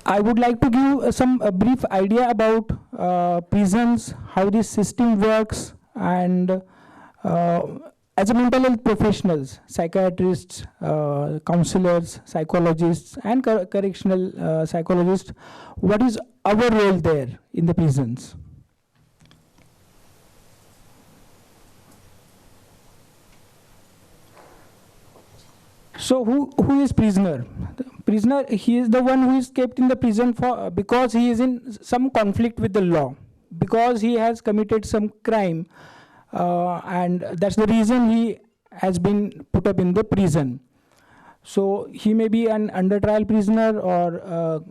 I would like to give some brief idea about prisons, how this system works, and as a mental health professionals, psychiatrists, counselors, psychologists, and correctional psychologists, what is our role there in the prisons? So who is prisoner? The prisoner, he is the one who is kept in the prison for because he is in some conflict with the law, because he has committed some crime, and that's the reason he has been put up in the prison. So he may be an under trial prisoner, or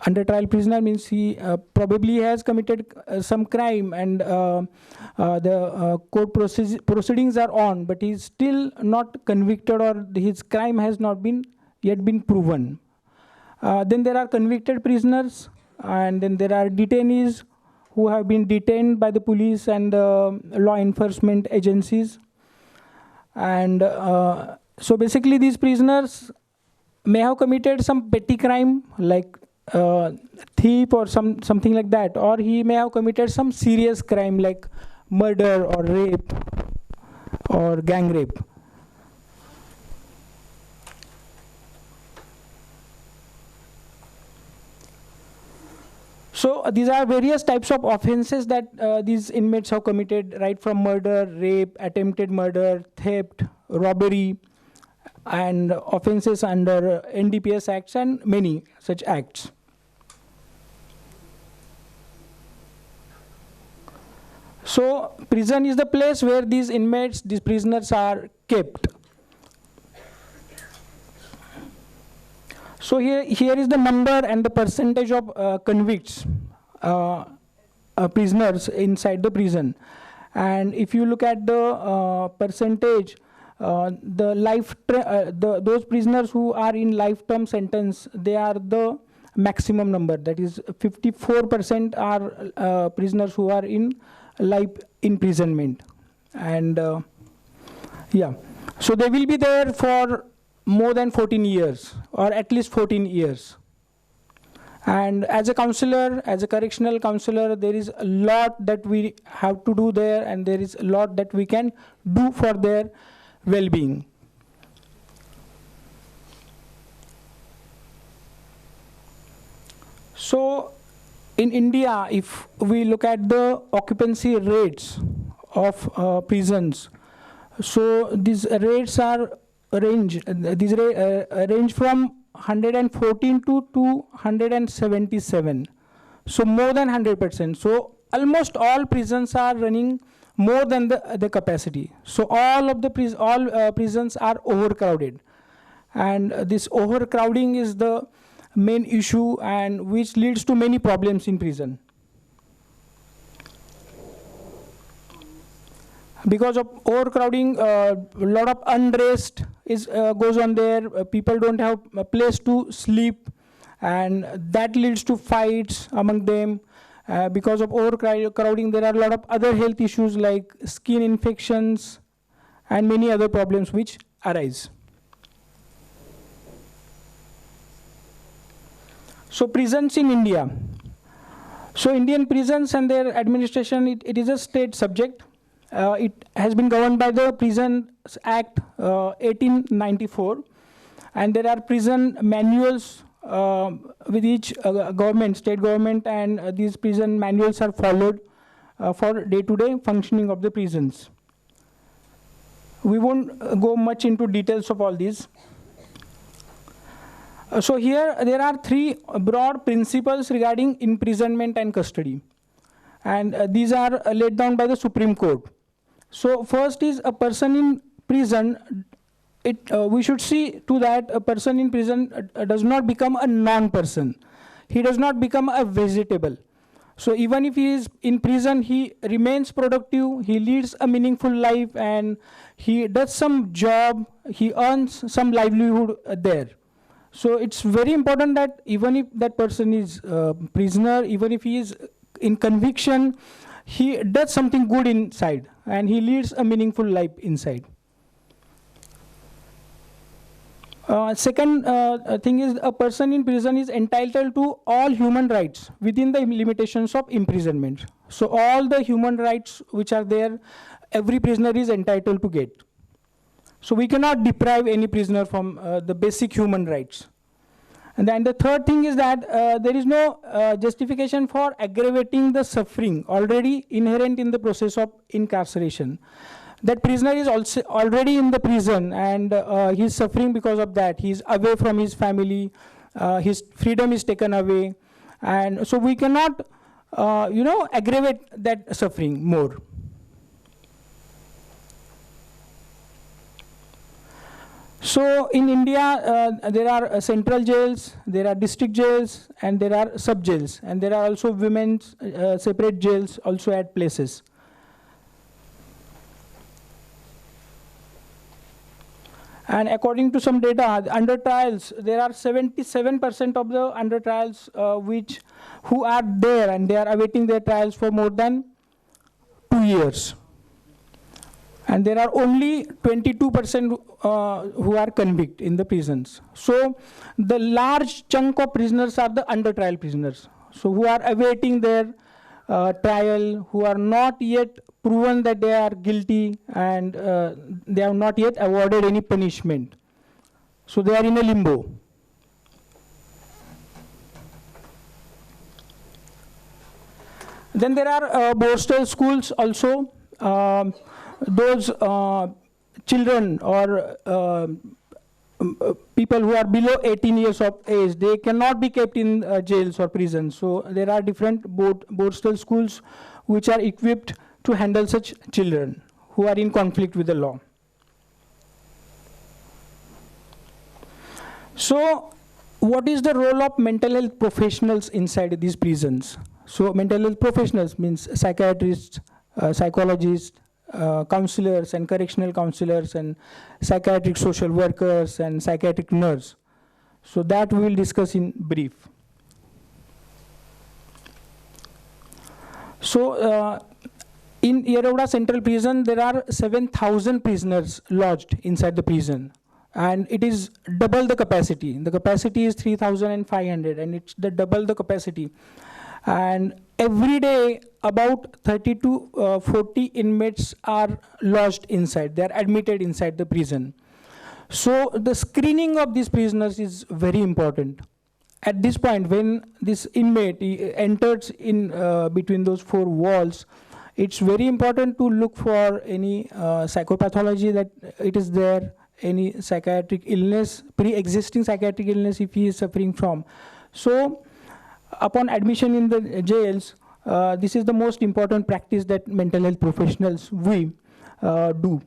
under trial prisoner means he probably has committed some crime, and the court proceedings are on, but he is still not convicted, or his crime has not been yet been proven. Then there are convicted prisoners, and then there are detainees who have been detained by the police and law enforcement agencies. And so basically these prisoners may have committed some petty crime like thief or something like that, or he may have committed some serious crime like murder or rape or gang rape. So these are various types of offenses that these inmates have committed, right from murder, rape, attempted murder, theft, robbery, and offenses under NDPS acts and many such acts. So prison is the place where these inmates, these prisoners are kept. So here is the number and the percentage of convicts, prisoners inside the prison. And if you look at the percentage, those prisoners who are in lifetime sentence, they are the maximum number. That is 54% are prisoners who are in life imprisonment. And yeah, so they will be there for more than 14 years, or at least 14 years. And as a counselor, as a correctional counselor, there is a lot that we have to do there, and there is a lot that we can do for their well-being. So in India, if we look at the occupancy rates of prisons, so these rates are range from 114 to 277, so more than 100%. So almost all prisons are running more than the capacity. So all of the prisons are overcrowded, and this overcrowding is the main issue, and which leads to many problems in prison. Because of overcrowding, a lot of unrest goes on there. People don't have a place to sleep, and that leads to fights among them. Because of overcrowding, there are a lot of other health issues like skin infections and many other problems which arise. So prisons in India. So Indian prisons and their administration, it is a state subject. It has been governed by the Prisons Act 1894, and there are prison manuals with each government, state government, and these prison manuals are followed for day-to-day functioning of the prisons. We won't go much into details of all these. So here there are three broad principles regarding imprisonment and custody, and these are laid down by the Supreme Court. So first is a person in prison, we should see to that a person in prison does not become a non-person. He does not become a vegetable. So even if he is in prison, he remains productive, he leads a meaningful life, and he does some job, he earns some livelihood there. So it's very important that even if that person is a prisoner, even if he is in conviction, he does something good inside, and he leads a meaningful life inside. Second thing is, a person in prison is entitled to all human rights within the limitations of imprisonment. So all the human rights which are there, every prisoner is entitled to get. So we cannot deprive any prisoner from the basic human rights. And then the third thing is that there is no justification for aggravating the suffering already inherent in the process of incarceration. That prisoner is also already in the prison, and he is suffering because of that. He is away from his family, his freedom is taken away, and so we cannot, aggravate that suffering more. So in India, there are central jails, there are district jails, and there are sub jails, and there are also women's separate jails also at places. And according to some data, under trials, there are 77% of the under trials who are there, and they are awaiting their trials for more than 2 years. And there are only 22% who are convicted in the prisons. So the large chunk of prisoners are the under trial prisoners, so who are awaiting their trial, who are not yet proven that they are guilty, and they have not yet awarded any punishment. So they are in a limbo. Then there are boarding schools also. Those children or people who are below 18 years of age, they cannot be kept in jails or prisons. So there are different boarding schools which are equipped to handle such children who are in conflict with the law. So what is the role of mental health professionals inside these prisons? So mental health professionals means psychiatrists, psychologists, counselors and correctional counselors, and psychiatric social workers and psychiatric nurse. So that we will discuss in brief. So in Yeravada Central Prison, there are 7,000 prisoners lodged inside the prison, and it is double the capacity. The capacity is 3,500, and it's double the capacity. And every day, about 30 to 40 inmates are lodged inside. They are admitted inside the prison. So the screening of these prisoners is very important. At this point, when this inmate enters in between those four walls, it's very important to look for any psychopathology that it is there, any psychiatric illness, pre-existing psychiatric illness if he is suffering from. So upon admission in the jails, this is the most important practice that mental health professionals we do.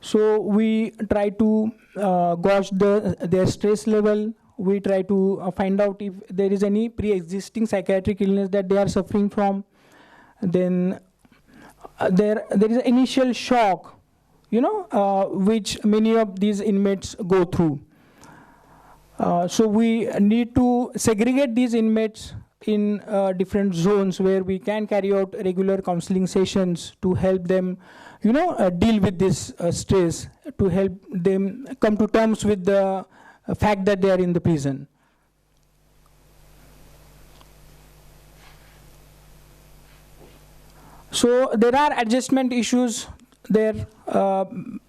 So we try to gauge their stress level. We try to find out if there is any pre-existing psychiatric illness that they are suffering from. Then there is an initial shock, which many of these inmates go through. So we need to segregate these inmates in different zones where we can carry out regular counseling sessions to help them, deal with this stress, to help them come to terms with the fact that they are in the prison. So there are adjustment issues there.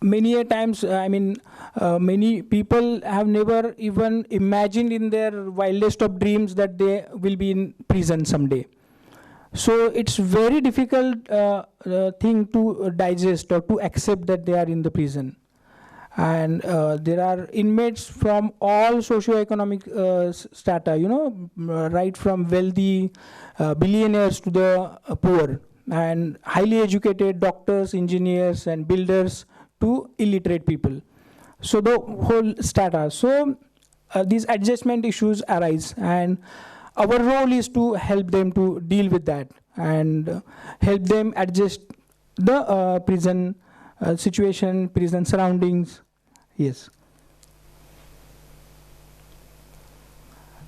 Many a times, many people have never even imagined in their wildest of dreams that they will be in prison someday. So it's very difficult thing to digest or to accept that they are in the prison. And there are inmates from all socioeconomic strata, right from wealthy billionaires to the poor, and highly educated doctors, engineers, and builders to illiterate people. So the whole strata. So these adjustment issues arise, and our role is to help them to deal with that and help them adjust the prison situation, prison surroundings. Yes.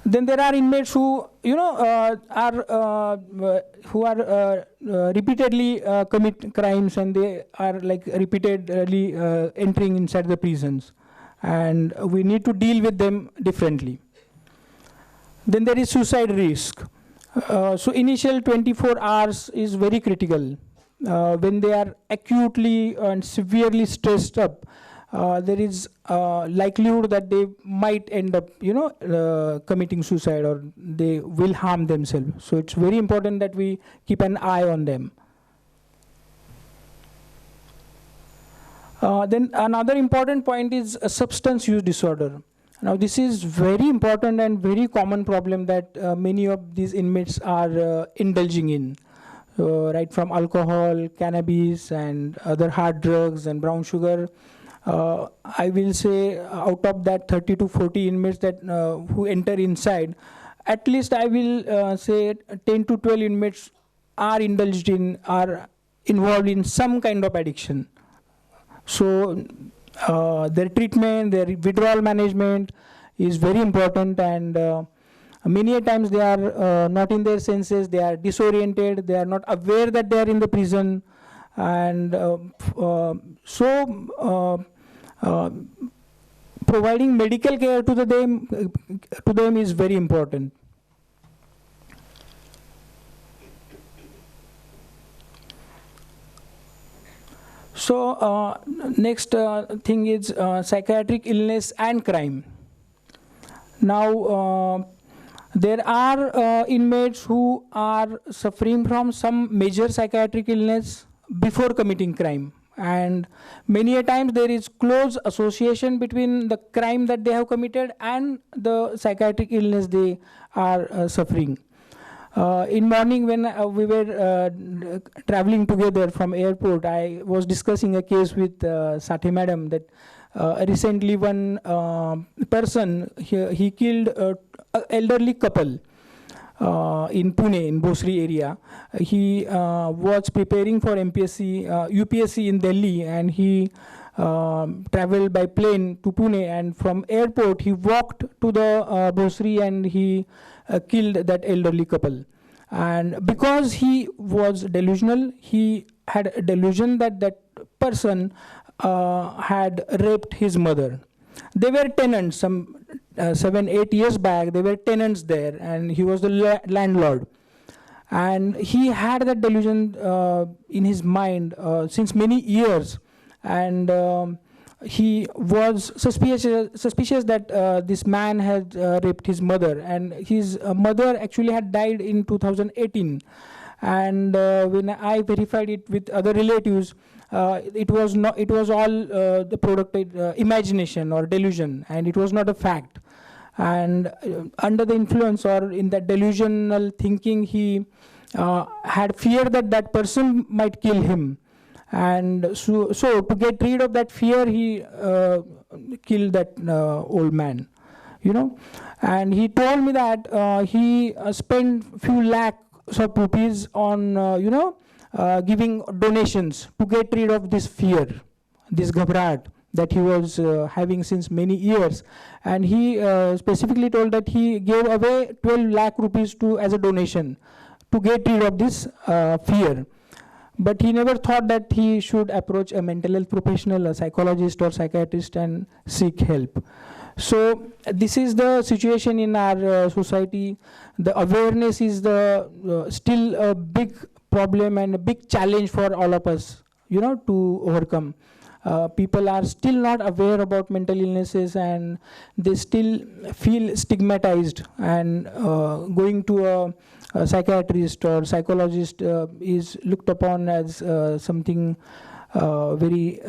Then there are inmates who, are repeatedly commit crimes, and they are like repeatedly entering inside the prisons. and we need to deal with them differently. Then there is suicide risk. So initial 24 hours is very critical. When they are acutely and severely stressed up, there is likelihood that they might end up, committing suicide, or they will harm themselves. So it's very important that we keep an eye on them. Then another important point is a substance use disorder. Now this is very important and very common problem that many of these inmates are indulging in. Right from alcohol, cannabis, and other hard drugs and brown sugar. I will say out of that 30 to 40 inmates that who enter inside, at least I will say 10 to 12 inmates are involved in some kind of addiction. So their treatment, their withdrawal management is very important, and many a times they are not in their senses, they are disoriented, they are not aware that they are in the prison, and providing medical care to them is very important. So next thing is psychiatric illness and crime. Now there are inmates who are suffering from some major psychiatric illness before committing crime, and many a times there is close association between the crime that they have committed and the psychiatric illness they are suffering. In morning when we were traveling together from airport, I was discussing a case with Sathe madam that recently one person, he killed an elderly couple in Pune, in Bosri area. He was preparing for UPSC in Delhi, and he traveled by plane to Pune, and from airport he walked to the Bosri and he killed that elderly couple. And because he was delusional, he had a delusion that that person had raped his mother. They were tenants, some 7-8 years back, they were tenants there, and he was the landlord. And he had that delusion in his mind since many years, and he was suspicious that this man had raped his mother, and his mother actually had died in 2018. And when I verified it with other relatives, it was all the product of imagination or delusion, and it was not a fact. And under the influence or in that delusional thinking, he had fear that that person might kill him. And so to get rid of that fear, he killed that old man, And he told me that he spent few lakhs of rupees on, giving donations to get rid of this fear, this ghabrat that he was having since many years. And he specifically told that he gave away 12 lakh rupees as a donation to get rid of this fear. But he never thought that he should approach a mental health professional, a psychologist or psychiatrist, and seek help. So this is the situation in our society. The awareness is still a big problem and a big challenge for all of us, to overcome. People are still not aware about mental illnesses, and they still feel stigmatized, and going to a psychiatrist or psychologist is looked upon as something very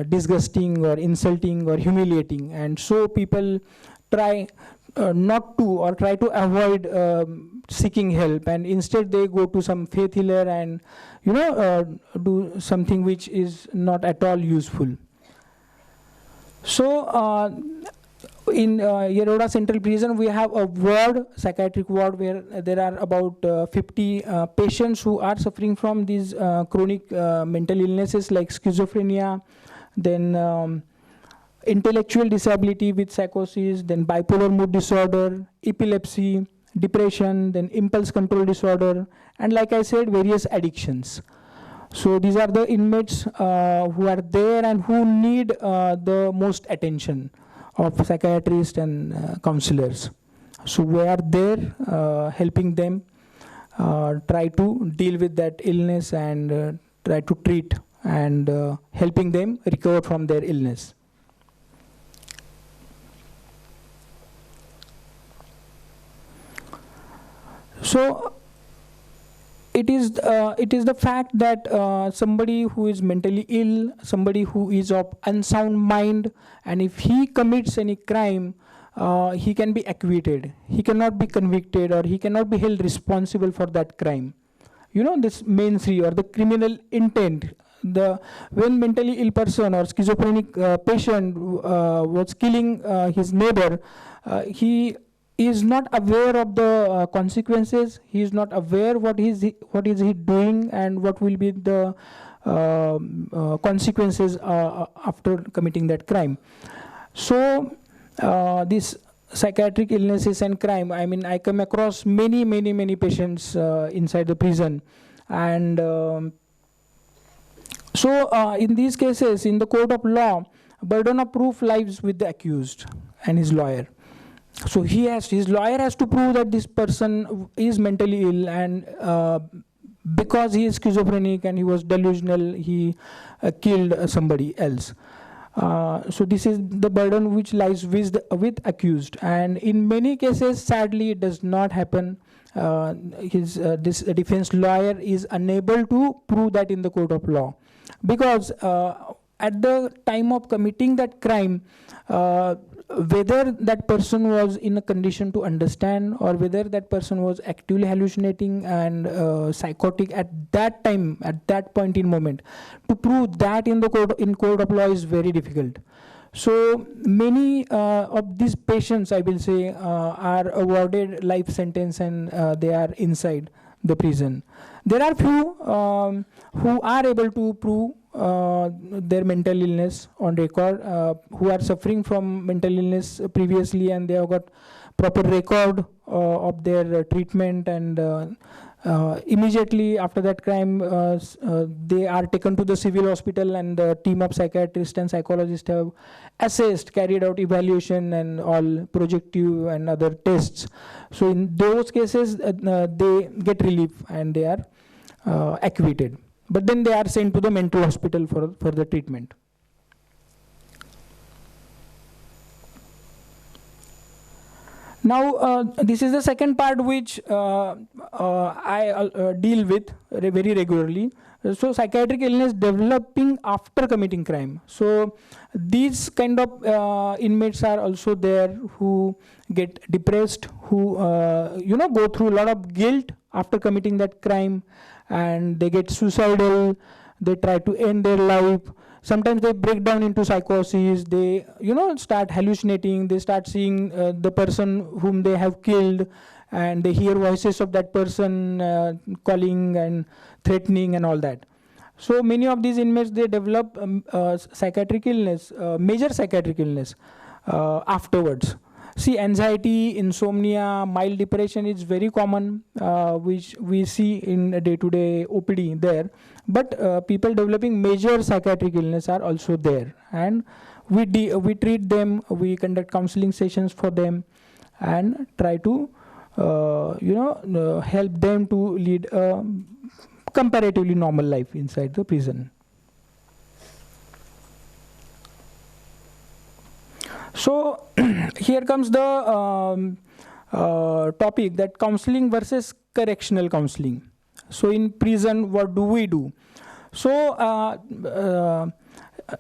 disgusting or insulting or humiliating. And so people try not to, or try to avoid seeking help, and instead they go to some faith healer and do something which is not at all useful. So in Yeravada Central Prison, we have a ward, psychiatric ward, where there are about 50 patients who are suffering from these chronic mental illnesses like schizophrenia, then intellectual disability with psychosis, then bipolar mood disorder, epilepsy, depression, then impulse control disorder, and like I said, various addictions. So these are the inmates who are there and who need the most attention of psychiatrists and counselors. So we are there helping them try to deal with that illness and try to treat and helping them recover from their illness. So it is the fact that somebody who is mentally ill, somebody who is of unsound mind, and if he commits any crime, he can be acquitted. He cannot be convicted, or he cannot be held responsible for that crime. You know, this main three, or the criminal intent. When mentally ill person or schizophrenic patient was killing his neighbor, he is not aware of the consequences. He is not aware what is he doing and what will be the consequences after committing that crime. So these psychiatric illnesses and crime, I mean, I come across many patients inside the prison, and so in these cases, in the court of law, burden of proof lies with the accused and his lawyer. So his lawyer has to prove that this person is mentally ill, and because he is schizophrenic and he was delusional, he killed somebody else. So this is the burden which lies with accused, and in many cases, sadly, it does not happen. This defense lawyer is unable to prove that in the court of law, because at the time of committing that crime, whether that person was in a condition to understand, or whether that person was actively hallucinating and psychotic at that time, at that point in moment, to prove that in the court of law is very difficult. So many of these patients, I will say, are awarded life sentence, and they are inside the prison. There are few who are able to prove their mental illness on record, who are suffering from mental illness previously, and they have got proper record of their treatment, and immediately after that crime, they are taken to the civil hospital, and the team of psychiatrists and psychologists have assessed, carried out evaluation and all projective and other tests. So in those cases, they get relief and they are acquitted. But then they are sent to the mental hospital for the treatment. Now, this is the second part which I deal with very regularly. So psychiatric illness developing after committing crime. So these kind of inmates are also there who get depressed, who go through a lot of guilt after committing that crime, and they get suicidal, they try to end their life. Sometimes they break down into psychosis, they start hallucinating, they start seeing the person whom they have killed, and they hear voices of that person calling and threatening and all that. So many of these inmates, they develop psychiatric illness, major psychiatric illness afterwards. See, anxiety, insomnia, mild depression is very common, which we see in day-to-day OPD there. But people developing major psychiatric illness are also there, and we treat them. We conduct counseling sessions for them, and try to help them to lead a comparatively normal life inside the prison. So here comes the topic, that counseling versus correctional counseling. So in prison, what do we do? So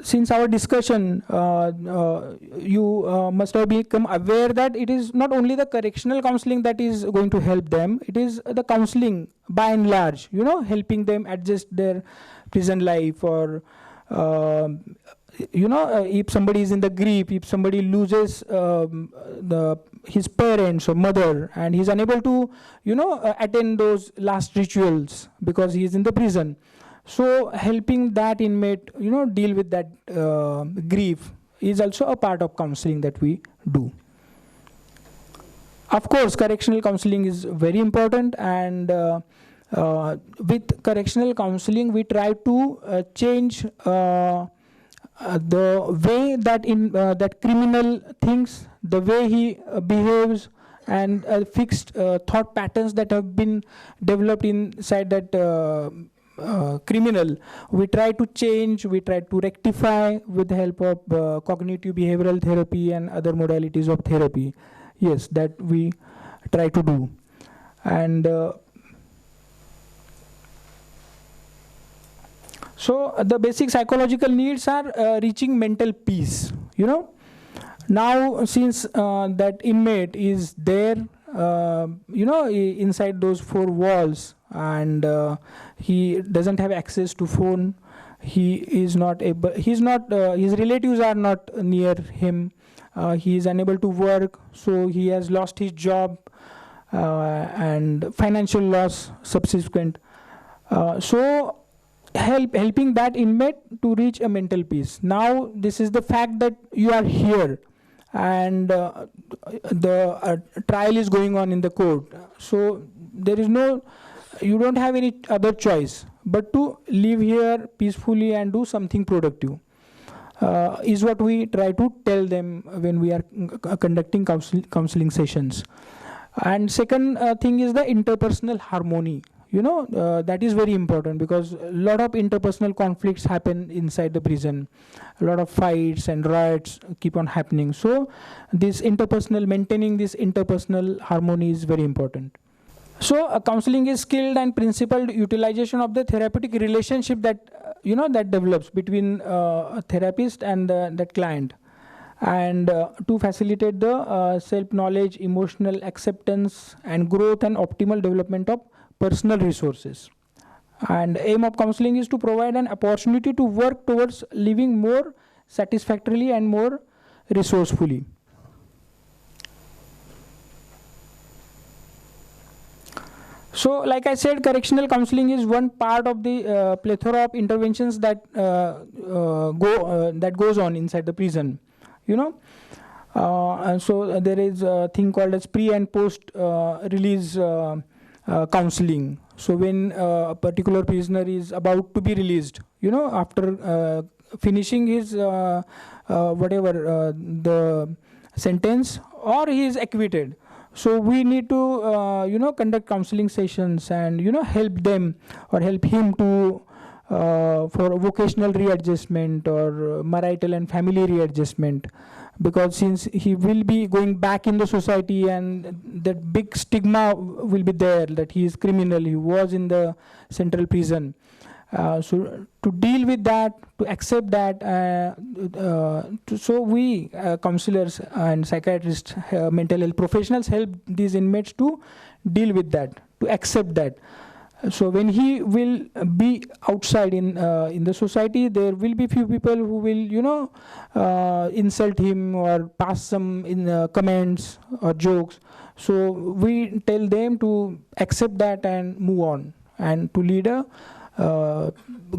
since our discussion, you must have become aware that it is not only the correctional counseling that is going to help them, it is the counseling by and large, helping them adjust their prison life, or if somebody is in the grief, if somebody loses his parents or mother, and he's unable to attend those last rituals because he is in the prison. So helping that inmate deal with that grief is also a part of counseling that we do. Of course, correctional counseling is very important, and with correctional counseling we try to change the way that that criminal thinks, the way he behaves, and fixed thought patterns that have been developed inside that criminal, we try to change, we try to rectify with the help of cognitive behavioral therapy and other modalities of therapy. Yes, that we try to do. And so the basic psychological needs are reaching mental peace. Now since that inmate is there, inside those four walls, and he doesn't have access to phone, he is not able, his relatives are not near him, he is unable to work, so he has lost his job, and financial loss subsequent. So helping that inmate to reach a mental peace. Now this is the fact that you are here, and the trial is going on in the court, so there is no, you don't have any other choice but to live here peacefully and do something productive, is what we try to tell them when we are conducting counseling sessions. And second thing is the interpersonal harmony. That is very important, because a lot of interpersonal conflicts happen inside the prison. A lot of fights and riots keep on happening. So maintaining this interpersonal harmony is very important. So counseling is skilled and principled utilization of the therapeutic relationship that that develops between a therapist and that client, and to facilitate the self-knowledge, emotional acceptance, and growth and optimal development of personal resources. And aim of counseling is to provide an opportunity to work towards living more satisfactorily and more resourcefully. So like I said, correctional counseling is one part of the plethora of interventions that goes on inside the prison. And so there is a thing called as pre and post release counseling. So when a particular prisoner is about to be released, after finishing his the sentence, or he is acquitted, so we need to conduct counseling sessions and help them or help him to for vocational readjustment or marital and family readjustment, because since he will be going back in the society, and that big stigma will be there that he is criminal, he was in the central prison. So to deal with that, to accept that, so we counselors and psychiatrists, mental health professionals help these inmates to deal with that, to accept that. So when he will be outside in the society, there will be few people who will insult him or pass some comments or jokes. So we tell them to accept that and move on, and to lead a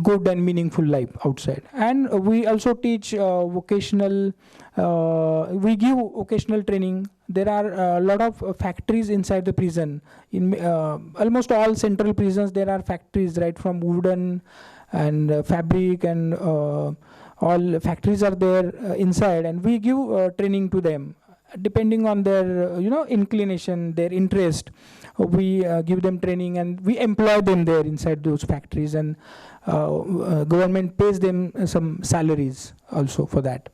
good and meaningful life outside. And we also teach vocational, we give vocational training. There are a lot of factories inside the prison. In almost all central prisons, there are factories, right from wooden and fabric, and all factories are there inside, and we give training to them depending on their inclination, their interest. We give them training, and we employ them there inside those factories, and government pays them some salaries also for that.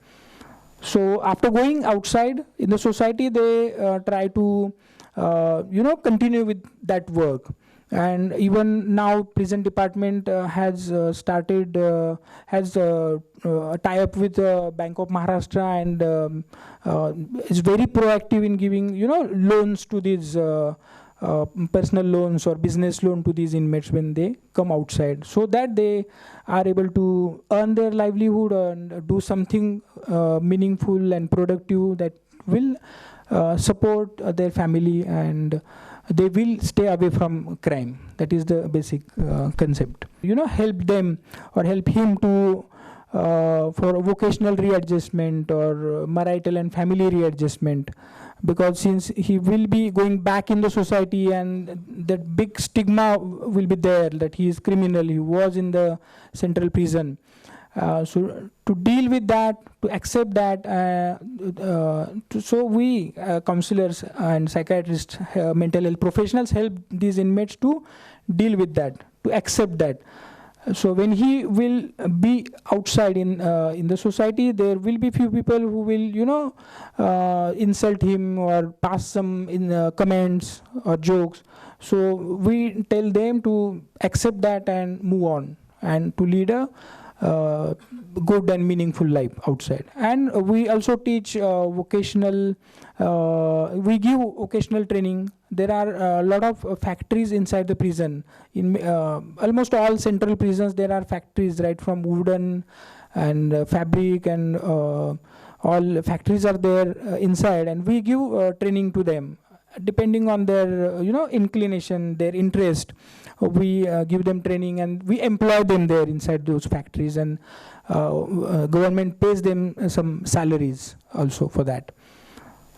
So after going outside in the society, they try to continue with that work. And even now prison department has started has a tie-up with Bank of Maharashtra, and is very proactive in giving loans to these personal loans or business loan to these inmates when they come outside, so that they are able to earn their livelihood and do something meaningful and productive that will support their family, and they will stay away from crime. That is the basic concept. Help them or help him to for vocational readjustment or marital and family readjustment, because since he will be going back in the society, and that big stigma will be there that he is criminal, he was in the central prison. So to deal with that, to accept that, so we counselors and psychiatrists, mental health professionals help these inmates to deal with that, to accept that. So when he will be outside in the society, there will be few people who will insult him or pass some comments or jokes. So we tell them to accept that and move on, and to lead a good and meaningful life outside. And we also teach vocational, we give vocational training. There are a lot of factories inside the prison. In almost all central prisons, there are factories, right, from wooden and fabric, and all factories are there inside, and we give training to them depending on their inclination, their interest. We give them training, and we employ them there inside those factories, and government pays them some salaries also for that.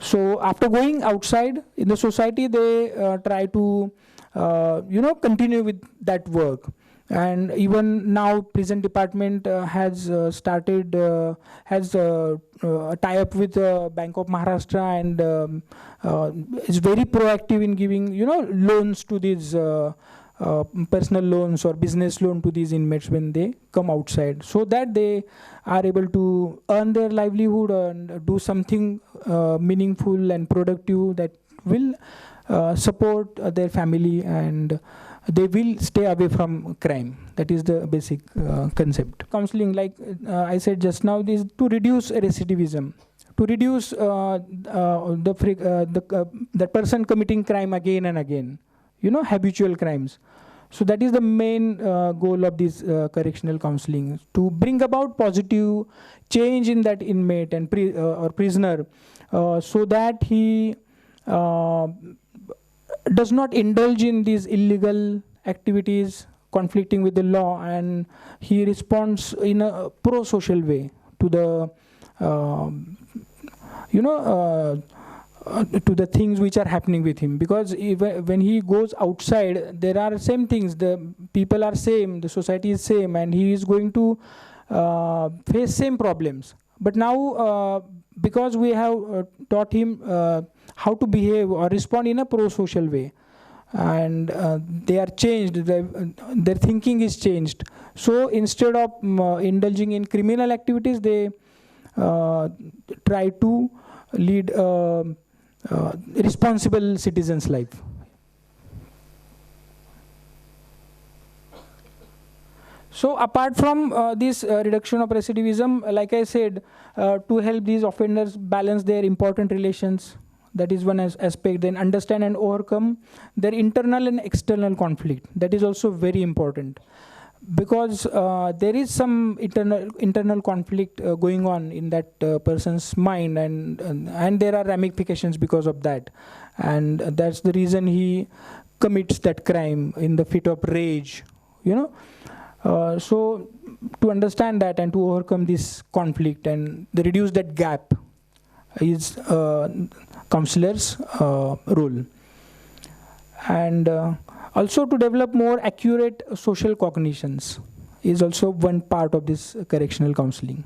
So after going outside in the society, they try to continue with that work. And even now prison department has started, has a tie-up with Bank of Maharashtra, and is very proactive in giving loans to these personal loans or business loan to these inmates when they come outside, so that they are able to earn their livelihood and do something meaningful and productive that will support their family, and they will stay away from crime. That is the basic concept. Counseling, like I said just now, is to reduce recidivism, to reduce the person committing crime again and again, habitual crimes. So that is the main goal of this correctional counseling, to bring about positive change in that inmate and or prisoner, so that he does not indulge in these illegal activities conflicting with the law, and he responds in a pro-social way to the to the things which are happening with him. Because when he goes outside, there are same things, the people are same, the society is same, and he is going to face same problems. But now because we have taught him how to behave or respond in a pro-social way, and they are changed, their thinking is changed. So instead of indulging in criminal activities, they try to lead responsible citizen's life. So apart from this reduction of recidivism, like I said, to help these offenders balance their important relations, that is one aspect. Then understand and overcome their internal and external conflict. That is also very important, because there is some internal conflict going on in that person's mind, and there are ramifications because of that, and that's the reason he commits that crime in the fit of rage, so to understand that and to overcome this conflict and reduce that gap is counselor's role. And also to develop more accurate social cognitions is also one part of this correctional counseling.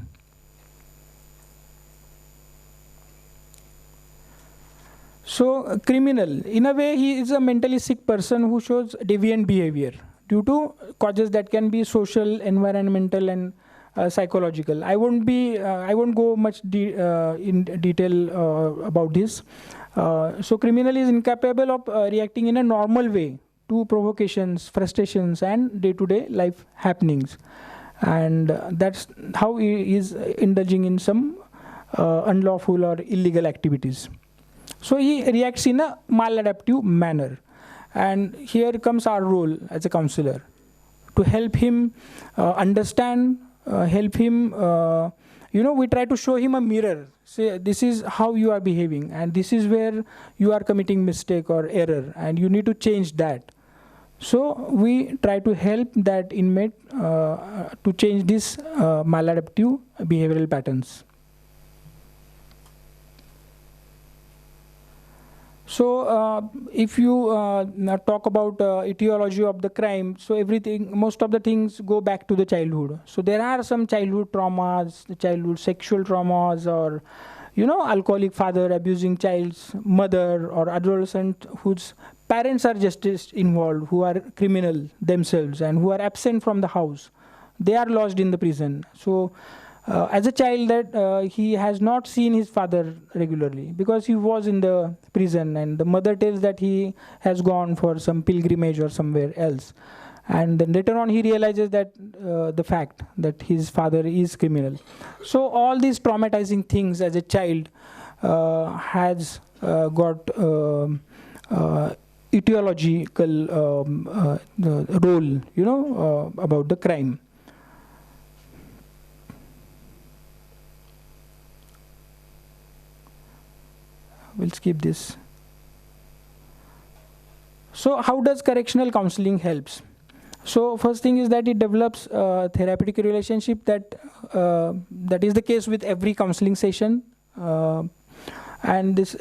So criminal, in a way, he is a mentally sick person who shows deviant behavior due to causes that can be social, environmental, and psychological. I won't go much in detail about this. So criminal is incapable of reacting in a normal way to provocations, frustrations, and day-to-day life happenings, and that's how he is indulging in some unlawful or illegal activities. So he reacts in a maladaptive manner, and here comes our role as a counselor to help him understand, help him, we try to show him a mirror. Say, this is how you are behaving, and this is where you are committing mistake or error, and you need to change that. So we try to help that inmate to change these maladaptive behavioral patterns. So, if you now talk about etiology of the crime, so most of the things go back to the childhood. So there are some childhood traumas, childhood sexual traumas, or alcoholic father abusing child's mother, or adolescent whose parents are justice involved, who are criminal themselves and who are absent from the house. They are lodged in the prison. So as a child, that he has not seen his father regularly because he was in the prison, and the mother tells that he has gone for some pilgrimage or somewhere else. And then later on he realizes that the fact that his father is criminal. So all these traumatizing things as a child has got etiological role, about the crime. We'll skip this. So how does correctional counseling helps? So first thing is that it develops a therapeutic relationship that is the case with every counseling session. And this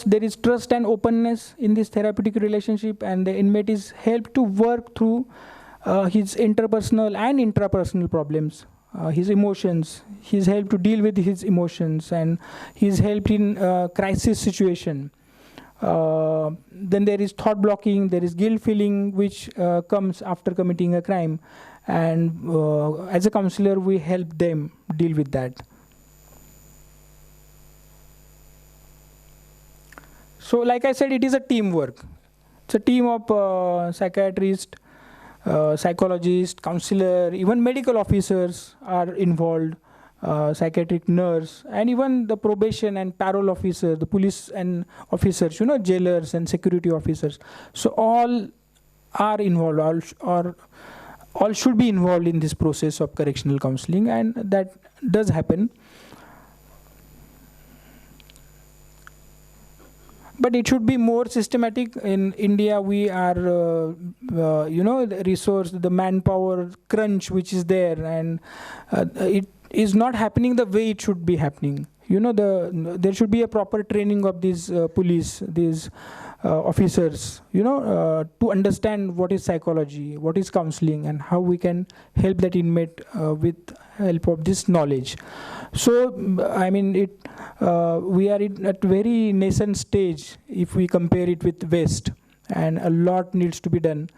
there is trust and openness in this therapeutic relationship, and the inmate is helped to work through his interpersonal and intrapersonal problems, his emotions. He's helped to deal with his emotions, and he's helped in crisis situation. Then there is thought blocking, there is guilt feeling which comes after committing a crime, and as a counselor we help them deal with that. So like I said, it is a teamwork. It's a team of psychiatrist, psychologist, counselor, even medical officers are involved, psychiatric nurse, and even the probation and parole officer, the police and officers, jailers and security officers. So all are involved, all should be involved in this process of correctional counseling, and that does happen. But it should be more systematic. In India, we are, the resource, the manpower crunch which is there, and it is not happening the way it should be happening. There should be a proper training of these police, these officers, to understand what is psychology, what is counseling, and how we can help that inmate with help of this knowledge. So, I mean, we are at very nascent stage if we compare it with West, and a lot needs to be done.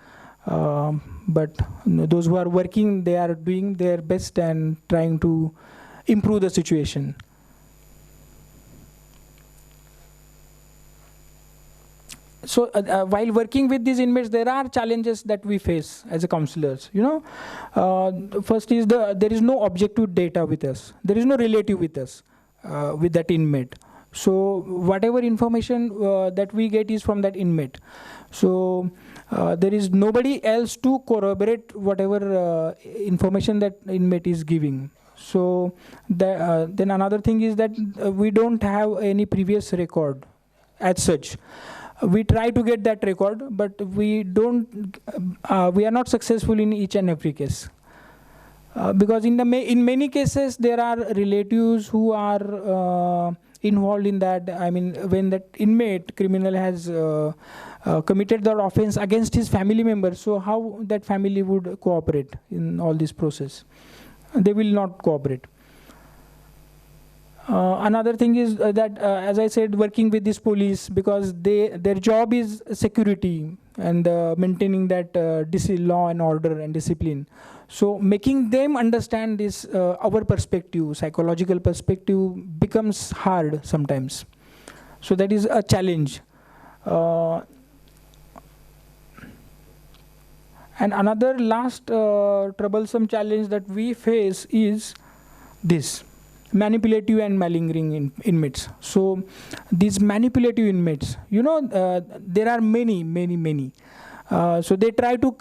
But those who are working, they are doing their best and trying to improve the situation. So while working with these inmates, there are challenges that we face as a counselors. First is there is no objective data with us. There is no relative with us, with that inmate. So whatever information that we get is from that inmate. So there is nobody else to corroborate whatever information that inmate is giving. So then another thing is that we don't have any previous record as such. We try to get that record, but we are not successful in each and every case. Because in many cases, there are relatives who are involved in that. I mean, when that inmate, criminal, has committed that offense against his family members, so how that family would cooperate in all this process? They will not cooperate. Another thing is that, as I said, working with this police, because their job is security and maintaining that law and order and discipline. So making them understand this, our perspective, psychological perspective, becomes hard sometimes. So that is a challenge. And another last troublesome challenge that we face is this: manipulative and malingering inmates. So these manipulative inmates, there are many. So they try to,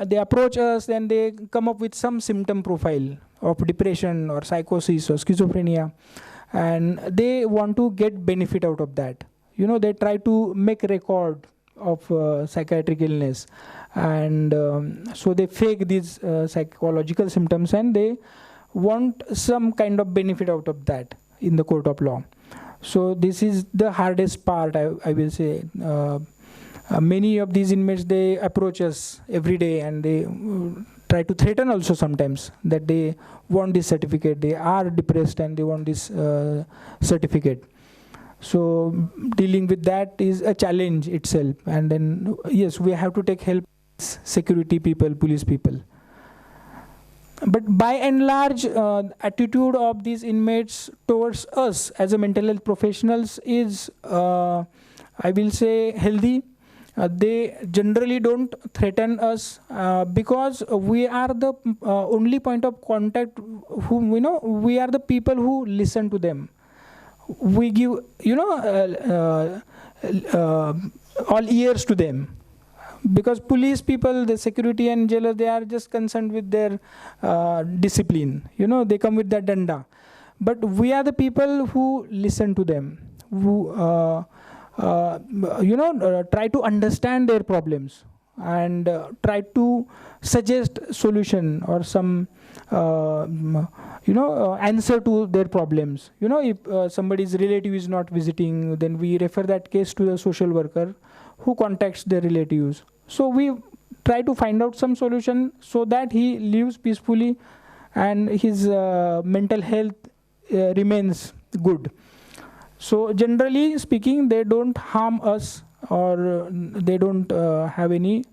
they approach us, and they come up with some symptom profile of depression or psychosis or schizophrenia, and they want to get benefit out of that. They try to make record of psychiatric illness, and so they fake these psychological symptoms, and they want some kind of benefit out of that in the court of law. So this is the hardest part, I will say. Many of these inmates, they approach us every day, and they try to threaten also sometimes that they want this certificate. They are depressed and they want this certificate. So dealing with that is a challenge itself. And then, yes, we have to take help, security people, police people. But by and large, attitude of these inmates towards us as a mental health professionals is, I will say, healthy. They generally don't threaten us because we are the only point of contact. Whom we are the people who listen to them. We give all ears to them. Because police people, the security and jailer, they are just concerned with their discipline. They come with that danda. But we are the people who listen to them, who try to understand their problems and try to suggest solution or some answer to their problems. If somebody's relative is not visiting, then we refer that case to the social worker who contacts their relatives. So we try to find out some solution so that he lives peacefully and his mental health remains good. So generally speaking, they don't harm us, or they don't have any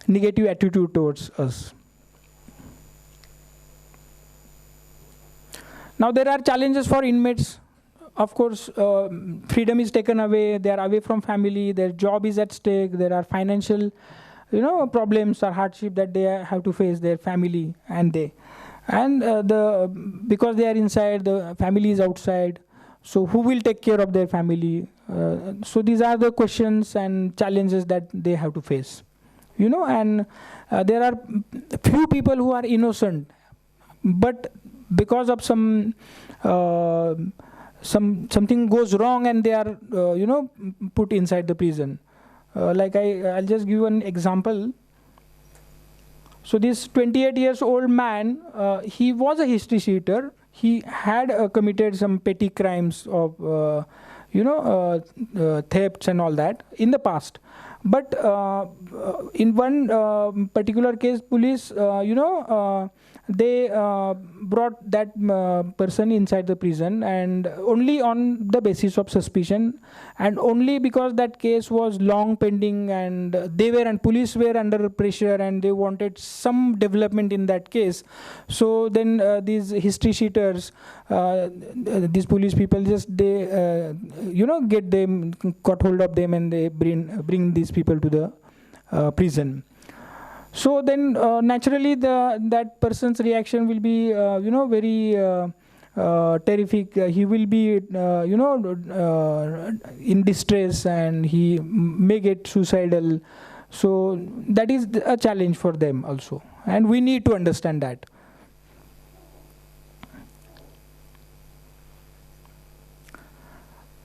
negative attitude towards us. Now there are challenges for inmates. Of course, freedom is taken away, they are away from family, their job is at stake, there are financial problems or hardship that they have to face, their family and they. And because they are inside, the family is outside. So who will take care of their family? So these are the questions and challenges that they have to face. And there are few people who are innocent, but because of something goes wrong and they are put inside the prison. Like I'll just give an example. So this 28 years old man, he was a history sheeter. He had committed some petty crimes of thefts and all that in the past. But in one particular case, police they brought that person inside the prison, and only on the basis of suspicion, and only because that case was long pending, and police were under pressure and they wanted some development in that case. So then these history sheeters, these police people, got hold of them, and they bring these people to the prison. So then naturally that person's reaction will be very terrific. He will be in distress, and he may get suicidal. So that is a challenge for them also, and we need to understand that.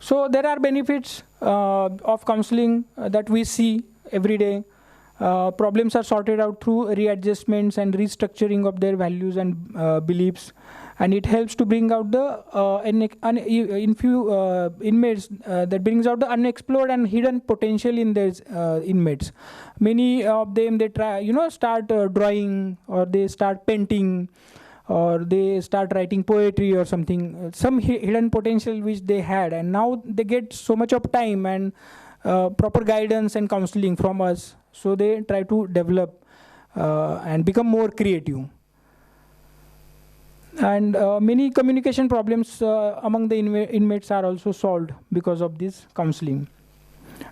So there are benefits of counseling that we see every day. Problems are sorted out through readjustments and restructuring of their values and beliefs, and it helps to bring out the in few inmates that brings out the unexplored and hidden potential in these inmates. Many of them, they try start drawing, or they start painting, or they start writing poetry or something, some hidden potential which they had, and now they get so much of time and proper guidance and counseling from us. So they try to develop and become more creative. And many communication problems among the inmates are also solved because of this counseling.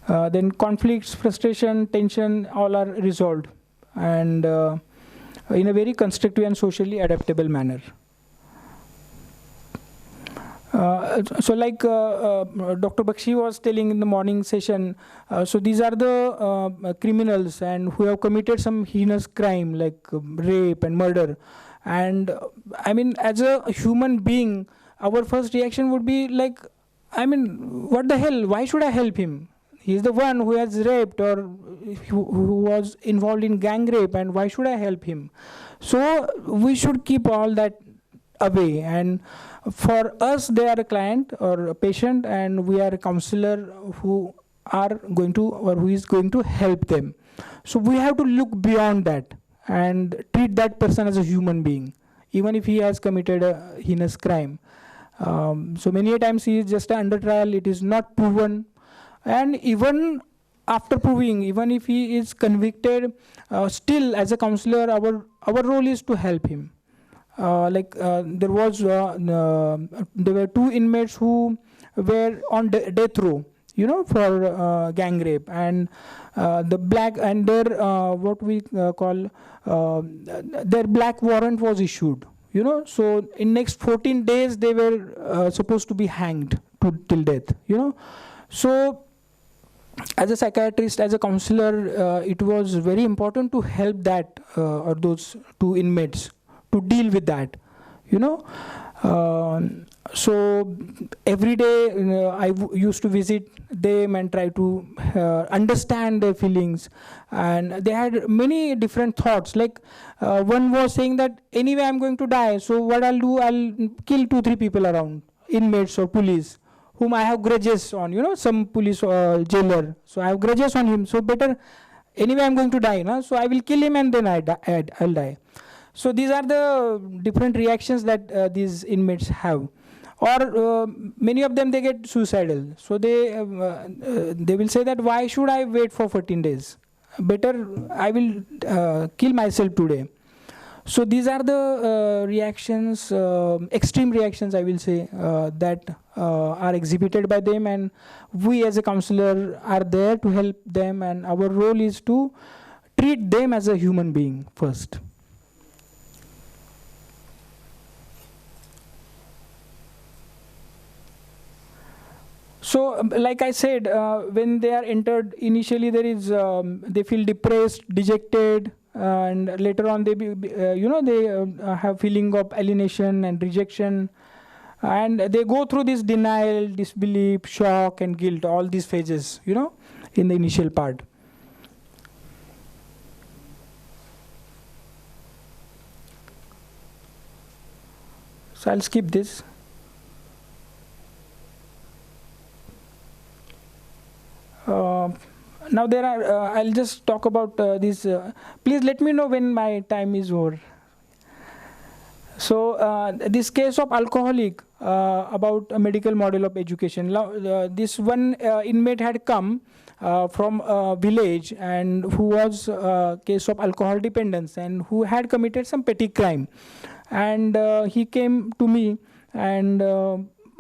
Then conflicts, frustration, tension, all are resolved, and in a very constructive and socially adaptable manner. So like Dr. Bakshi was telling in the morning session, so these are the criminals and who have committed some heinous crime like rape and murder. And I mean, as a human being, our first reaction would be like, I mean, what the hell? Why should I help him? He's the one who has raped or who was involved in gang rape, and why should I help him? So we should keep all that away, and for us they are a client or a patient, and we are a counselor who are going to, or who is going to help them. So we have to look beyond that and treat that person as a human being, even if he has committed a heinous crime. So many a times he is just under trial, it is not proven, and even after proving, even if he is convicted, still as a counselor, our role is to help him. There were 2 inmates who were on death row, for gang rape, and the black, and their what we call their black warrant was issued. So in next 14 days they were supposed to be hanged till death. So as a psychiatrist, as a counselor, it was very important to help that or those 2 inmates to deal with that. So every day I used to visit them and try to understand their feelings, and they had many different thoughts. Like one was saying that anyway I'm going to die, so what I'll do, I'll kill 2-3 people around, inmates or police, whom I have grudges on, some police or jailer, so I have grudges on him, so better, anyway I'm going to die, so I will kill him and then I'll die. So these are the different reactions that these inmates have. Or many of them, they get suicidal. So they will say that, why should I wait for 14 days? Better I will kill myself today. So these are the reactions, extreme reactions, I will say, that are exhibited by them, and we as a counselor are there to help them, and our role is to treat them as a human being first. So, like I said, when they are entered, initially there is, they feel depressed, dejected, and later on they, they have feeling of alienation and rejection, and they go through this denial, disbelief, shock, and guilt, all these phases, in the initial part. So I'll skip this. Now there are, I'll just talk about this. Please let me know when my time is over. So this case of alcoholic, about a medical model of education. This one inmate had come from a village, and who was a case of alcohol dependence, and who had committed some petty crime. And he came to me, and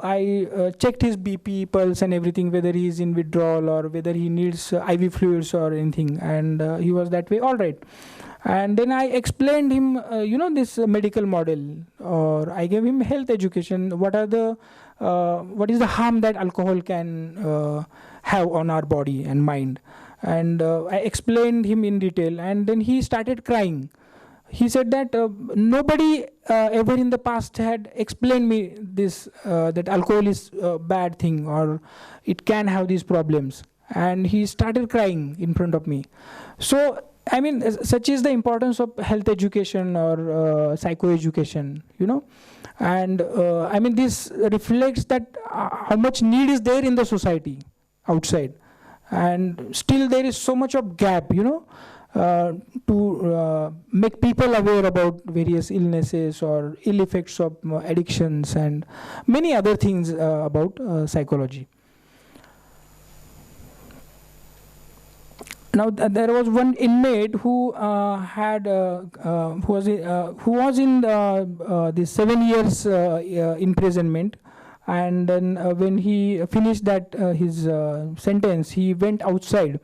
I checked his BP, pulse, and everything, whether he is in withdrawal or whether he needs IV fluids or anything. And he was that way, all right. And then I explained him, this medical model, or I gave him health education. What is the harm that alcohol can have on our body and mind? And I explained him in detail, and then he started crying. He said that nobody ever in the past had explained me this, that alcohol is a bad thing, or it can have these problems. And he started crying in front of me. So, I mean, such is the importance of health education or psychoeducation, And I mean, this reflects that how much need is there in the society outside. And still there is so much of gap, to make people aware about various illnesses or ill effects of addictions and many other things about psychology. Now there was one inmate who was in this 7 years imprisonment. And then when he finished that his sentence, he went outside.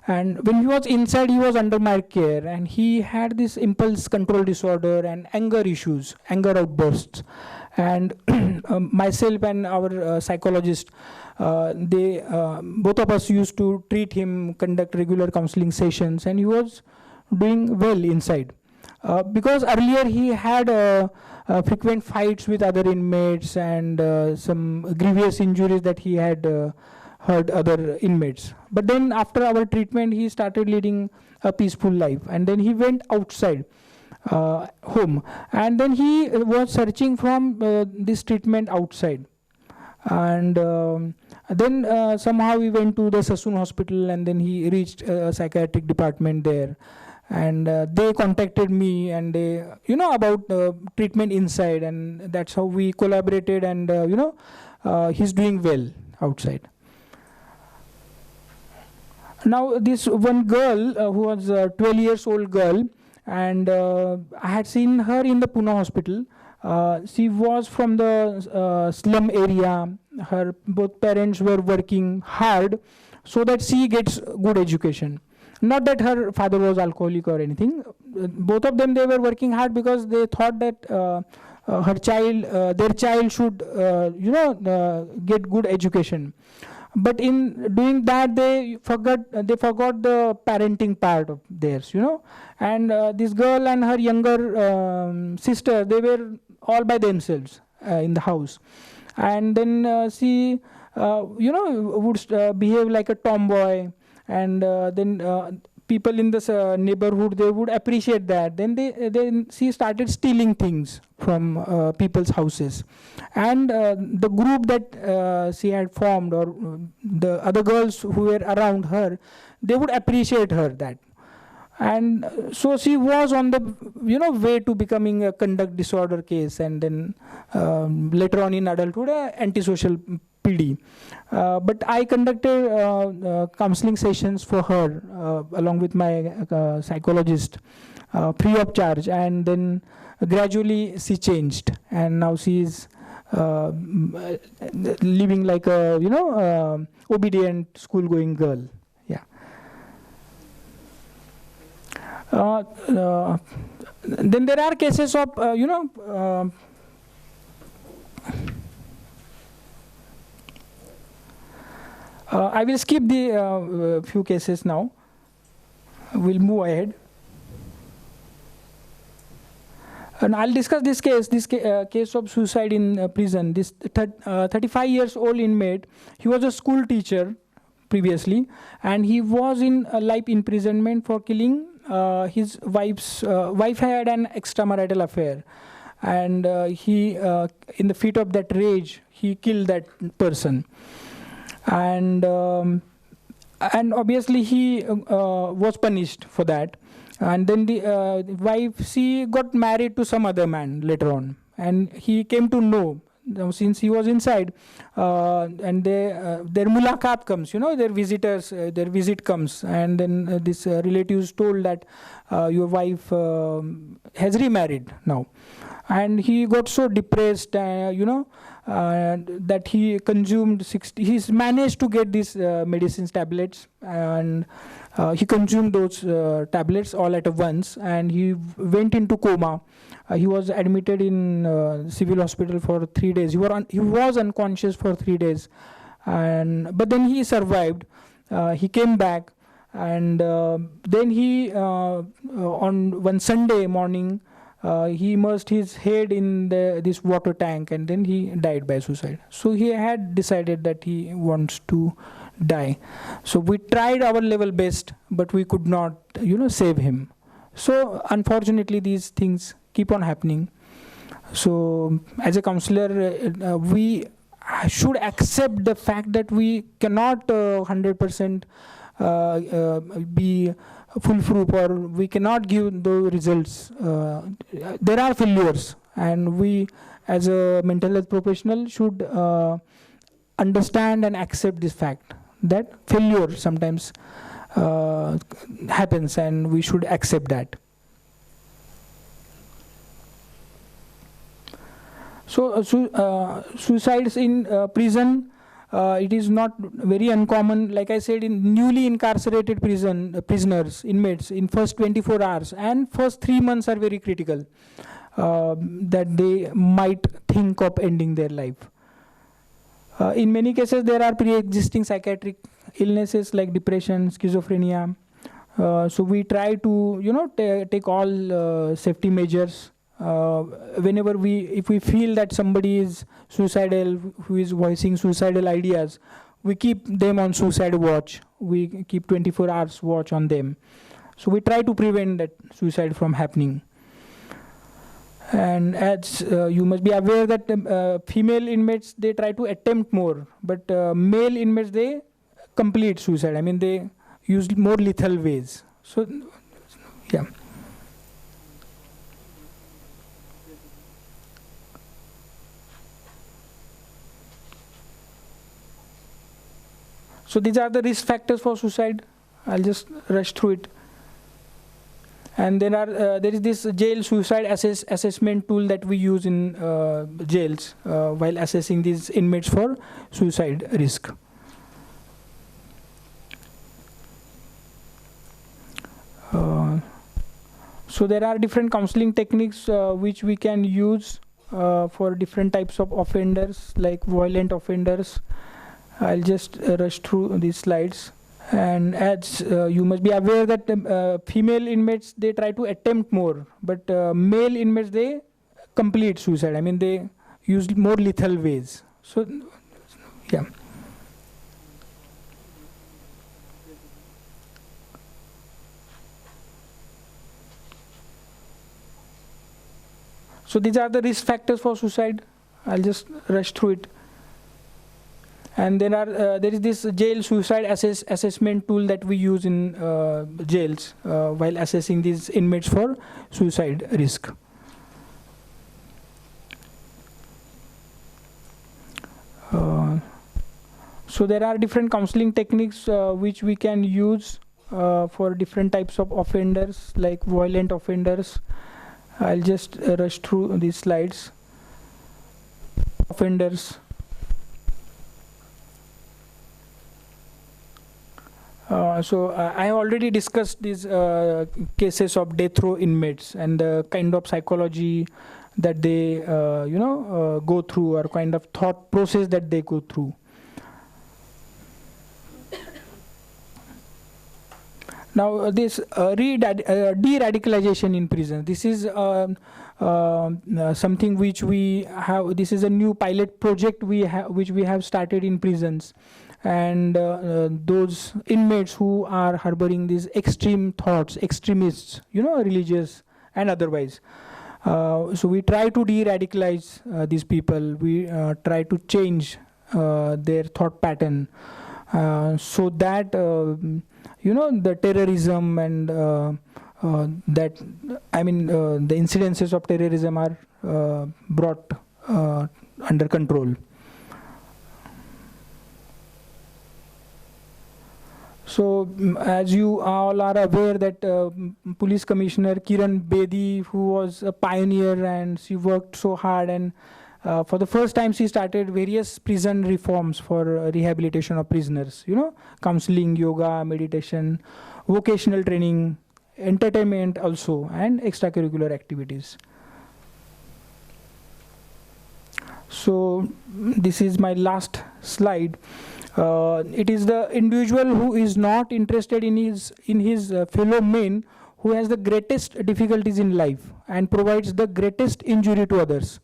And when he was inside, he was under my care. And he had this impulse control disorder and anger issues, anger outbursts. And myself and our psychologist, both of us used to treat him, conduct regular counseling sessions. And he was doing well inside. Because earlier he had frequent fights with other inmates and some grievous injuries that he had hurt other inmates. But then after our treatment, he started leading a peaceful life. And then he went outside. home. And then he was searching from this treatment outside. And then somehow he went to the Sassoon hospital, and then he reached a psychiatric department there. And they contacted me, and they, about treatment inside, and that's how we collaborated. And he's doing well outside. Now this one girl who was a 12 years old girl, and I had seen her in the Pune hospital. She was from the slum area. Her both parents were working hard so that she gets good education. Not that her father was alcoholic or anything. Both of them, they were working hard because they thought that their child should, get good education. But in doing that, they forgot the parenting part of theirs, And this girl and her younger sister, they were all by themselves in the house. And then she, would behave like a tomboy. And then people in this neighborhood, they would appreciate that. Then she started stealing things from people's houses. And the group that she had formed, or the other girls who were around her, they would appreciate her that. And so she was on the way to becoming a conduct disorder case, and then later on in adulthood, antisocial PD. But I conducted counseling sessions for her along with my psychologist, free of charge. And then gradually she changed, and now she is living like a obedient school-going girl. Yeah. Then there are cases of I will skip the few cases now. We'll move ahead. And I'll discuss this case of suicide in prison. This 35 years old inmate, he was a school teacher previously, and he was in life imprisonment for killing his wife had an extramarital affair. And he, in the fit of that rage, he killed that person. And obviously he was punished for that. And then the wife, she got married to some other man later on, and he came to know, since he was inside, and their mulaqat comes, their visit comes, and then this relatives told that your wife has remarried now. And he got so depressed, that he consumed he's managed to get these medicines, tablets, and he consumed those tablets all at once, and he went into coma. He was admitted in civil hospital for 3 days. He was unconscious for 3 days, but then he survived. He came back, and then he on one Sunday morning, he immersed his head in this water tank, and then he died by suicide. So he had decided that he wants to die. So we tried our level best, but we could not, save him. So unfortunately, these things keep on happening. So as a counselor, we should accept the fact that we cannot 100% be foolproof, or we cannot give the results. There are failures, and we as a mental health professional should understand and accept this fact that failure sometimes happens, and we should accept that. So suicides in prison, it is not very uncommon. Like I said, in newly incarcerated prisoners, inmates, in first 24 hours and first 3 months are very critical, that they might think of ending their life. In many cases, there are pre-existing psychiatric illnesses like depression, schizophrenia. So we try to, take all safety measures. Whenever if we feel that somebody is suicidal, who is voicing suicidal ideas, we keep them on suicide watch. We keep 24 hours watch on them. So we try to prevent that suicide from happening. And as you must be aware that female inmates, they try to attempt more, but male inmates, they complete suicide. I mean, they use more lethal ways. So, yeah. So these are the risk factors for suicide. I'll just rush through it. And there is this jail suicide assessment tool that we use in jails while assessing these inmates for suicide risk. So there are different counseling techniques which we can use for different types of offenders, like violent offenders. I'll just rush through these slides. And as you must be aware that female inmates, they try to attempt more, but male inmates, they complete suicide. I mean, they use more lethal ways. So, yeah. So these are the risk factors for suicide. I'll just rush through it. And there is this jail suicide assessment tool that we use in jails while assessing these inmates for suicide risk. So there are different counseling techniques which we can use for different types of offenders, like violent offenders. I'll just rush through these slides. Offenders. I have already discussed these cases of death row inmates and the kind of psychology that they go through, or kind of thought process that they go through. Now this de-radicalization in prison, this is something which we have. This is a new pilot project which we have started in prisons. And those inmates who are harboring these extreme thoughts, extremists, religious and otherwise. So we try to de-radicalize these people. We try to change their thought pattern so that, the terrorism and the incidences of terrorism are brought under control. So, as you all are aware that Police Commissioner Kiran Bedi, who was a pioneer, and she worked so hard, and for the first time she started various prison reforms for rehabilitation of prisoners, counseling, yoga, meditation, vocational training, entertainment also, and extracurricular activities. So, this is my last slide. It is the individual who is not interested in his fellow men who has the greatest difficulties in life and provides the greatest injury to others.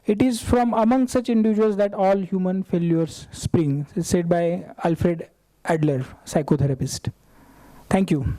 It is from among such individuals that all human failures spring. It's said by Alfred Adler, psychotherapist. Thank you.